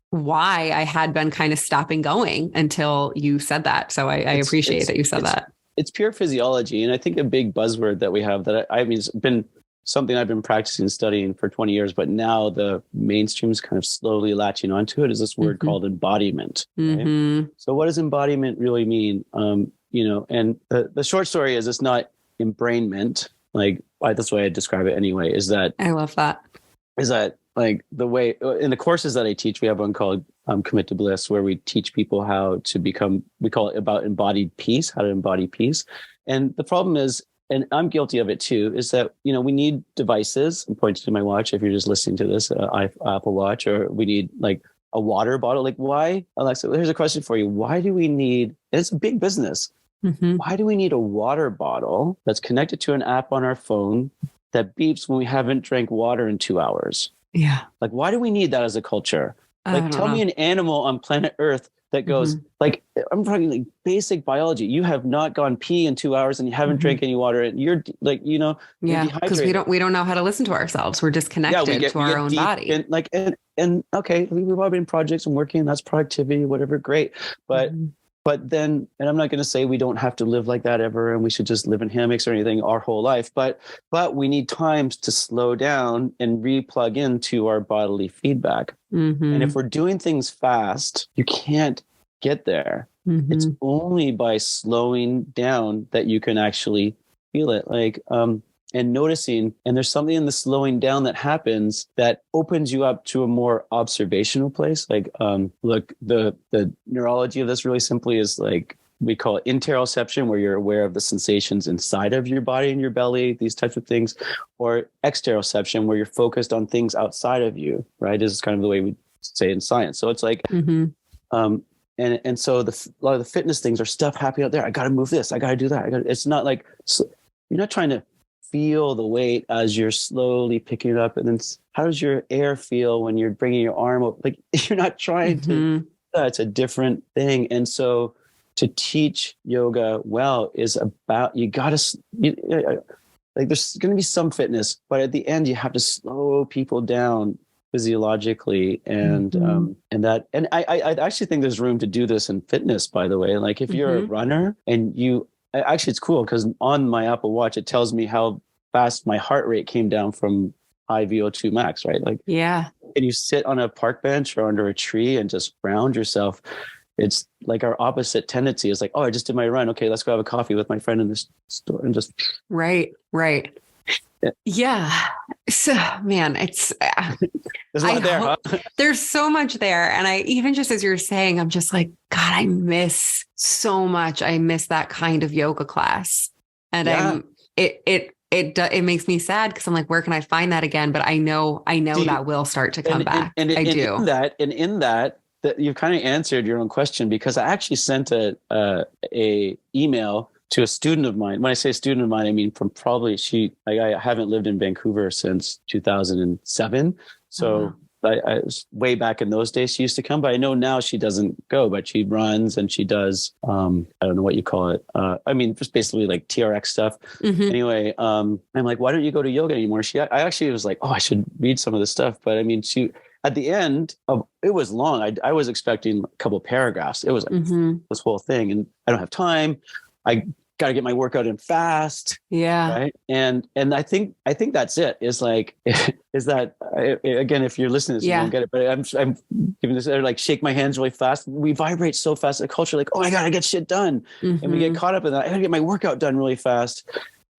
why I had been kind of stopping going until you said that. So I appreciate that you said that. It's pure physiology. And I think a big buzzword that we have that I mean, it's been something I've been practicing and studying for 20 years, but now the mainstream's kind of slowly latching onto it, is this word called embodiment. Right? So what does embodiment really mean? And the short story is it's not embrainment. Like that's the way I describe it anyway, is that I love that. Is that like the way in the courses that I teach, we have one called Commit to Bliss, where we teach people how to become, we call it about embodied peace, how to embody peace. And the problem is, and I'm guilty of it too, is that, we need devices. I'm pointing to my watch if you're just listening to this, Apple Watch, or we need like a water bottle. Like why, Alexa, here's a question for you. Why do we need, and it's a big business. Why do we need a water bottle that's connected to an app on our phone that beeps when we haven't drank water in 2 hours? Yeah. Like, why do we need that as a culture? Like, tell me an animal on planet Earth that goes like, I'm talking like basic biology. You have not gone pee in 2 hours and you haven't drank any water, and you're like, you're because we don't know how to listen to ourselves. We're disconnected to our own body. And like, and okay, we've all been projects and working, that's productivity, whatever. Great. But then, and I'm not going to say we don't have to live like that ever, and we should just live in hammocks or anything our whole life, but we need times to slow down and re-plug into our bodily feedback. And if we're doing things fast, you can't get there. It's only by slowing down that you can actually feel it. Like, and noticing, and there's something in the slowing down that happens that opens you up to a more observational place. Like, look, the neurology of this really simply is like, we call it interoception, where you're aware of the sensations inside of your body and your belly, these types of things, or exteroception, where you're focused on things outside of you, right? This is kind of the way we say in science. So it's like, and so a lot of the fitness things are stuff happening out there. I got to move this. I got to do that. It's not like, you're not trying to feel the weight as you're slowly picking it up. And then how does your air feel when you're bringing your arm up? Like, you're not trying to, it's a different thing. And so to teach yoga well is about, you got to, like, there's going to be some fitness, but at the end you have to slow people down physiologically, and I actually think there's room to do this in fitness, by the way. Like, if you're a runner and actually it's cool because on my Apple Watch it tells me how fast my heart rate came down from high VO2 max, right? Like, and you sit on a park bench or under a tree and just ground yourself. It's like our opposite tendency is like, oh, I just did my run. Okay, let's go have a coffee with my friend in this store, and just right. Yeah. So, man, it's there's a lot there, huh? There's so much there. And I, even just as you're saying, I'm just like, God, I miss so much. I miss that kind of yoga class. And it makes me sad because I'm like, where can I find that again? But I know that will start to come back. In that you've kind of answered your own question, because I actually sent a email to a student of mine. When I say student of mine, I mean from probably I haven't lived in Vancouver since 2007. So I was way back in those days she used to come, but I know now she doesn't go, but she runs and she does, I don't know what you call it. I mean, just basically like TRX stuff. Anyway, I'm like, why don't you go to yoga anymore? I actually was like, oh, I should read some of this stuff. But I mean, at the end of it was long. I was expecting a couple paragraphs. It was like this whole thing, and I don't have time. I got to get my workout in fast. Yeah. Right. And I think that's it. Is like, is that again, if you're listening to this, you don't get it, but I'm giving this, like, shake my hands really fast. We vibrate so fast. A culture like, oh, I got to get shit done. And we get caught up in that. I got to get my workout done really fast.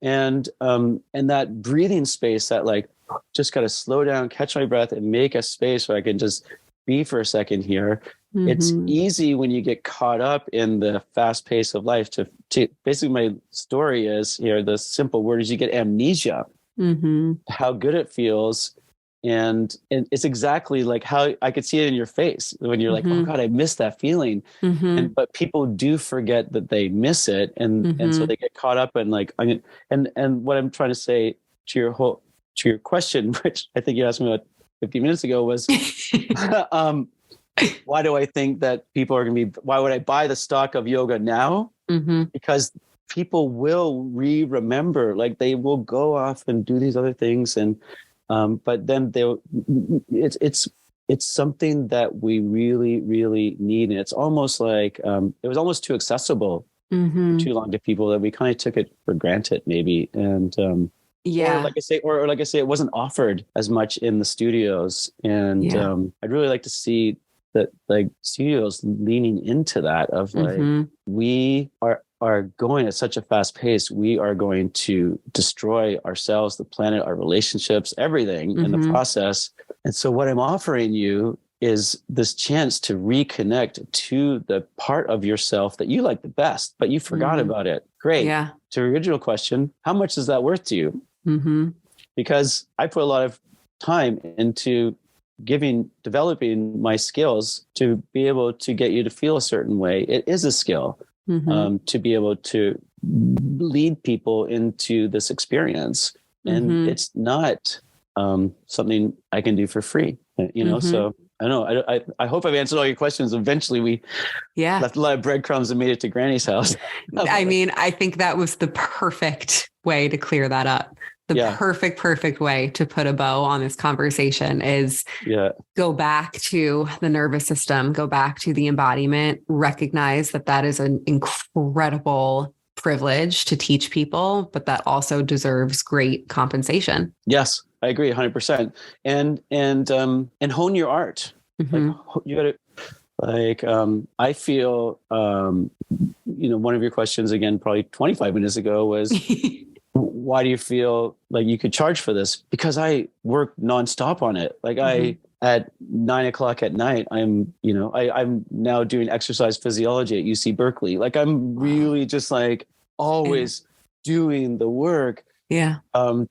And that breathing space, that like, just got to slow down, catch my breath, and make a space where I can just be for a second here. It's easy when you get caught up in the fast pace of life to basically, my story is here, the simple word is you get amnesia, how good it feels. And it's exactly like how I could see it in your face when you're like, oh God, I miss that feeling. But people do forget that they miss it. And so they get caught up in like, and what I'm trying to say to your question, which I think you asked me about 15 minutes ago, was, why do I think that people are going to why would I buy the stock of yoga now? Because people will remember, like, they will go off and do these other things. And, but then it's something that we really, really need. And it's almost like, it was almost too accessible for too long to people, that we kind of took it for granted maybe. And, or like I say, it wasn't offered as much in the studios. And I'd really like to see that, like, studios leaning into that of like, we are going at such a fast pace. We are going to destroy ourselves, the planet, our relationships, everything in the process. And so what I'm offering you is this chance to reconnect to the part of yourself that you like the best, but you forgot about it. Great. Yeah. To the original question, how much is that worth to you? Because I put a lot of time into developing my skills to be able to get you to feel a certain way. It is a skill to be able to lead people into this experience. And it's not something I can do for free, you know? So I don't know. I hope I've answered all your questions. Eventually we left a lot of breadcrumbs and made it to Granny's house. I mean, I think that was the perfect way to clear that up. The perfect way to put a bow on this conversation is go back to the nervous system, go back to the embodiment, recognize that is an incredible privilege to teach people, but that also deserves great compensation. Yes, I agree 100%. And hone your art. Like, you got to, like, I feel, one of your questions again, probably 25 minutes ago was, why do you feel like you could charge for this? Because I work nonstop on it. Like, I, at 9:00 at night, I'm now doing exercise physiology at UC Berkeley. Like I'm really just like always doing the work. Yeah. And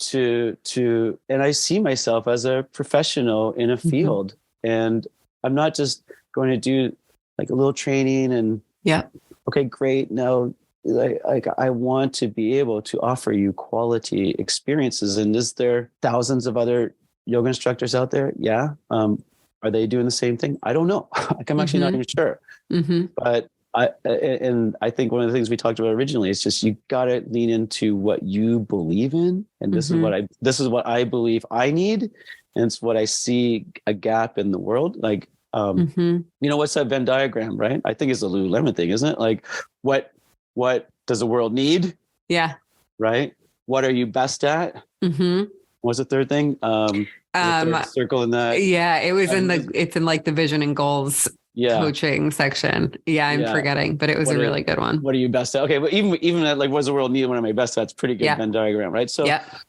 I see myself as a professional in a field, and I'm not just going to do like a little training and okay, great. Now, like I want to be able to offer you quality experiences. And is there thousands of other yoga instructors out there? Yeah. Are they doing the same thing? I don't know. Like I'm actually not even sure. But I think one of the things we talked about originally is just you got to lean into what you believe in, and this is what I believe I need, and it's what I see a gap in the world. Like, what's that Venn diagram, right? I think it's a Lululemon thing, isn't it? Like, what does the world need? Yeah. Right. What are you best at? What's the third thing? Circle in that. Yeah, it was it's in like the vision and goals coaching section. Yeah, I'm forgetting, but it was a really good one. What are you best at? Okay, but even at like what's the world need? What am I best at? It's pretty good Venn diagram, right? So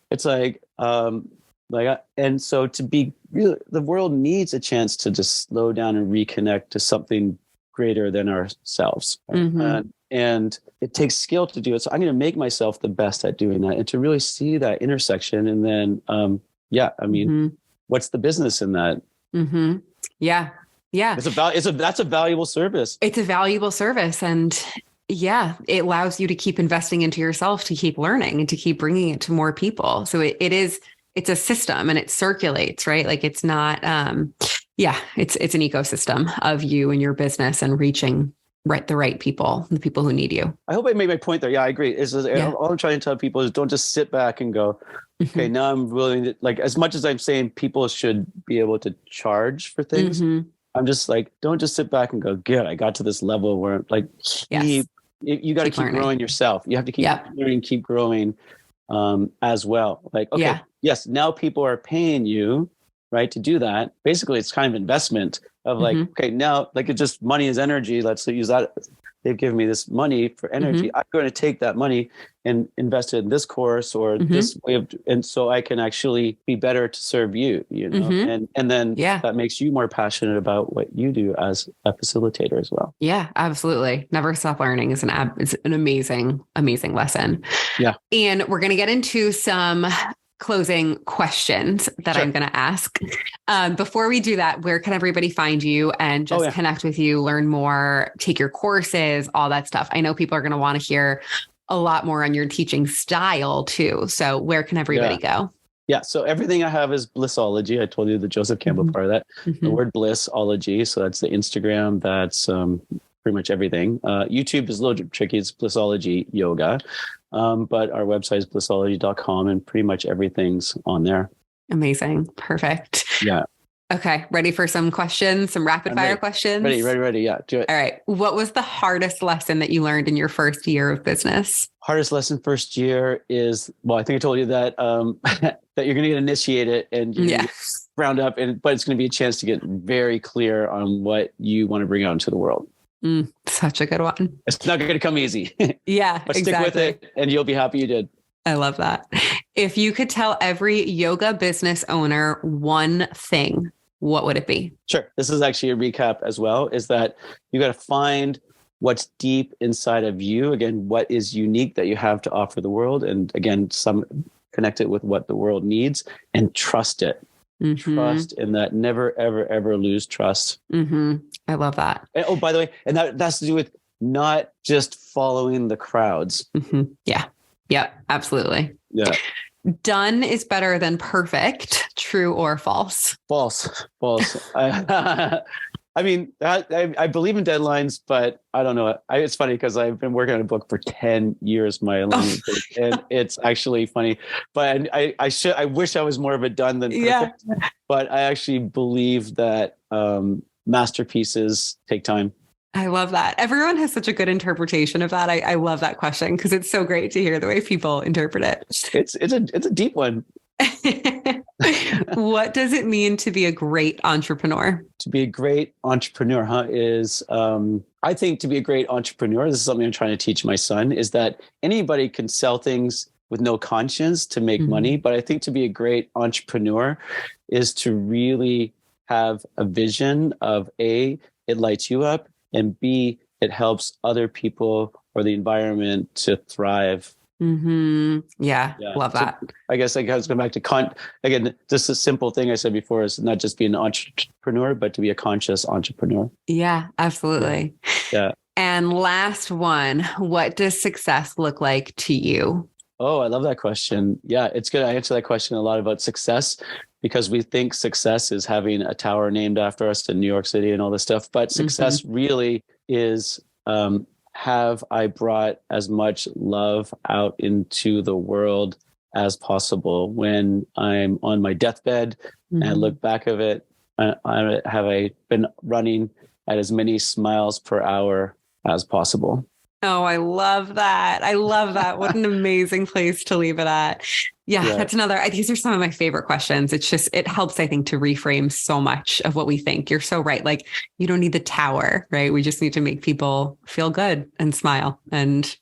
it's like and so to be real, the world needs a chance to just slow down and reconnect to something greater than ourselves. Right? And it takes skill to do it. So I'm going to make myself the best at doing that, and to really see that intersection. And then, what's the business in that? Yeah. Yeah. That's a valuable service. It's a valuable service. And it allows you to keep investing into yourself, to keep learning and to keep bringing it to more people. So it's a system and it circulates, right? Like it's not, it's an ecosystem of you and your business and reaching the right people, the people who need you. I hope I made my point there. Yeah, I agree. All I'm trying to tell people is don't just sit back and go, okay, now I'm willing to, like, as much as I'm saying people should be able to charge for things, I'm just like, don't just sit back and go, good, I got to this level where like, you got to keep growing yourself. You have to keep learning, keep growing as well. Like, okay, yes, now people are paying you, right, to do that. Basically, it's kind of investment of like, okay, now like it's just money is energy. Let's use that. They've given me this money for energy. I'm going to take that money and invest it in this course or this way of, and so I can actually be better to serve you, and then that makes you more passionate about what you do as a facilitator as well. Yeah, absolutely. Never stop learning is it's an amazing, amazing lesson. Yeah. And we're going to get into some closing questions that I'm going to ask. Before we do that, where can everybody find you and just connect with you, learn more, take your courses, all that stuff? I know people are going to want to hear a lot more on your teaching style too. So where can everybody go? Yeah. So everything I have is Blissology. I told you the Joseph Campbell part of that. The word Blissology. So that's the Instagram. That's pretty much everything. YouTube is a little tricky. It's Blissology Yoga. But our website is blissology.com and pretty much everything's on there. Amazing. Perfect. Yeah. Okay. Ready for some questions, some rapid fire questions? Ready. Yeah. Do it. All right. What was the hardest lesson that you learned in your first year of business? Hardest lesson first year is, well, I think I told you that, that you're going to get initiated and round up, but it's going to be a chance to get very clear on what you want to bring out into the world. Such a good one. It's not going to come easy. Yeah, but stick with it and you'll be happy you did. I love that. If you could tell every yoga business owner one thing, what would it be? Sure. This is actually a recap as well, is that you got to find what's deep inside of you. Again, what is unique that you have to offer the world. And again, connect it with what the world needs and trust it. Trust in that. Never, ever, ever lose trust. I love that. And, oh, by the way, and that's to do with not just following the crowds. Yeah. Yeah, absolutely. Yeah. Done is better than perfect. True or false? False. I mean, I believe in deadlines, but I don't know. It's funny because I've been working on a book for 10 years, my alignment, and it's actually funny. But I wish I was more of a done than perfect. Yeah. But I actually believe that masterpieces take time. I love that. Everyone has such a good interpretation of that. I love that question because it's so great to hear the way people interpret it. It's a deep one. What does it mean to be a great entrepreneur? To be a great entrepreneur, is I think to be a great entrepreneur, this is something I'm trying to teach my son, is that anybody can sell things with no conscience to make money. But I think to be a great entrepreneur is to really have a vision of A, it lights you up, and B, it helps other people or the environment to thrive. Yeah. Love that. So I guess I was going back to again, just a simple thing I said before is not just be an entrepreneur, but to be a conscious entrepreneur. Yeah, absolutely. Yeah. And last one, what does success look like to you? Oh, I love that question. Yeah, it's good. I answer that question a lot about success because we think success is having a tower named after us in New York City and all this stuff. But success really is, have I brought as much love out into the world as possible? When I'm on my deathbed and I look back of it, have I been running at as many smiles per hour as possible? Oh, I love that. I love that. What an amazing place to leave it at. Yeah, that's these are some of my favorite questions. It's just, it helps, I think, to reframe so much of what we think. You're so right. Like, you don't need the tower, right? We just need to make people feel good and smile and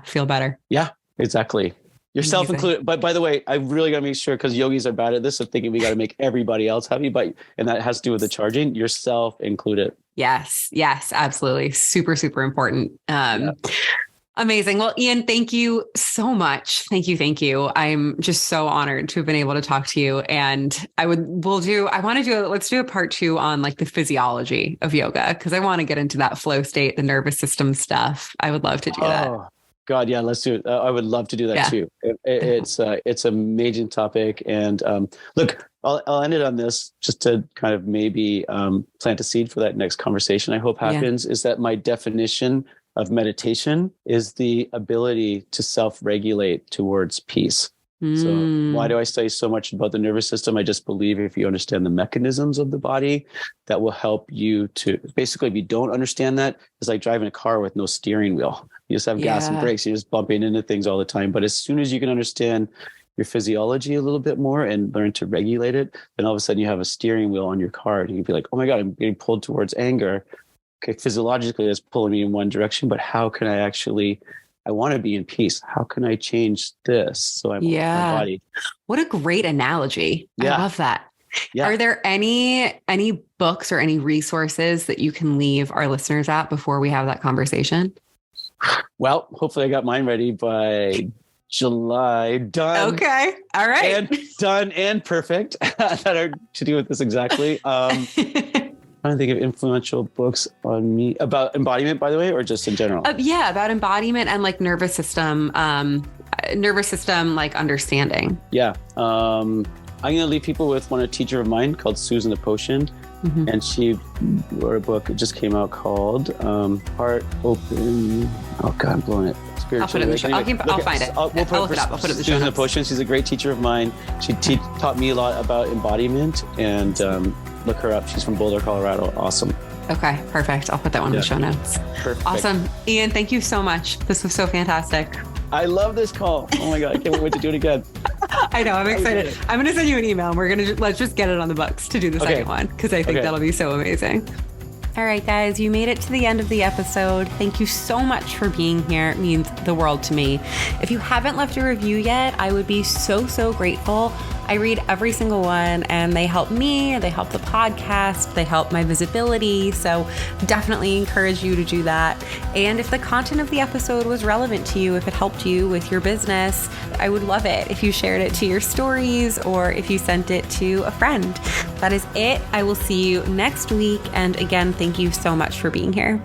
feel better. Yeah, exactly. Yourself included. But by the way, I really got to make sure, because yogis are bad at this, of thinking we got to make everybody else happy, and that has to do with the charging, yourself included. Yes, absolutely. Super, super important. Amazing. Well, Eoin, thank you so much. Thank you. I'm just so honored to have been able to talk to you. And let's do a part 2 on like the physiology of yoga, because I want to get into that flow state, the nervous system stuff. I would love to do that. God, yeah, let's do it. I would love to do that too. It's a amazing topic. And look, I'll end it on this just to kind of maybe plant a seed for that next conversation I hope happens, is that my definition of meditation is the ability to self-regulate towards peace. So why do I study so much about the nervous system? I just believe if you understand the mechanisms of the body, that will help you to basically, if you don't understand that, it's like driving a car with no steering wheel. You just have gas and brakes. You're just bumping into things all the time. But as soon as you can understand your physiology a little bit more and learn to regulate it, then all of a sudden you have a steering wheel on your car and you can be like, oh my God, I'm getting pulled towards anger. Okay, physiologically, it's pulling me in one direction, but how can I want to be in peace. How can I change this? So I'm my body. What a great analogy. I love that. Yeah. Are there any books or any resources that you can leave our listeners at before we have that conversation? Well, hopefully I got mine ready by July. Done. Okay. All right. And done and perfect that are to do with this exactly. I'm trying to think of influential books on me about embodiment, by the way, or just in general? About embodiment and like nervous system like understanding. Yeah. I'm going to leave people with a teacher of mine called Susan the Potion. And she wrote a book. It just came out called Heart Open. Oh God, I'm blowing it. I'll put it in the show. I'll find it. I'll look it up. I'll put it in the show. Susan the Potion. She's a great teacher of mine. She taught me a lot about embodiment, and look her up. She's from Boulder, Colorado. Awesome. Okay, perfect. I'll put that one in the show notes. Perfect. Awesome. Eoin, thank you so much. This was so fantastic. I love this call. Oh my God, I can't wait to do it again. I know, I'm excited. I'm going to send you an email and let's just get it on the books to do the second one, because I think that'll be so amazing. All right, guys, you made it to the end of the episode. Thank you so much for being here. It means the world to me. If you haven't left a review yet, I would be so, so grateful. I read every single one and they help me, they help the podcast, they help my visibility. So definitely encourage you to do that. And if the content of the episode was relevant to you, if it helped you with your business, I would love it if you shared it to your stories or if you sent it to a friend. That is it. I will see you next week. And again, thank you so much for being here.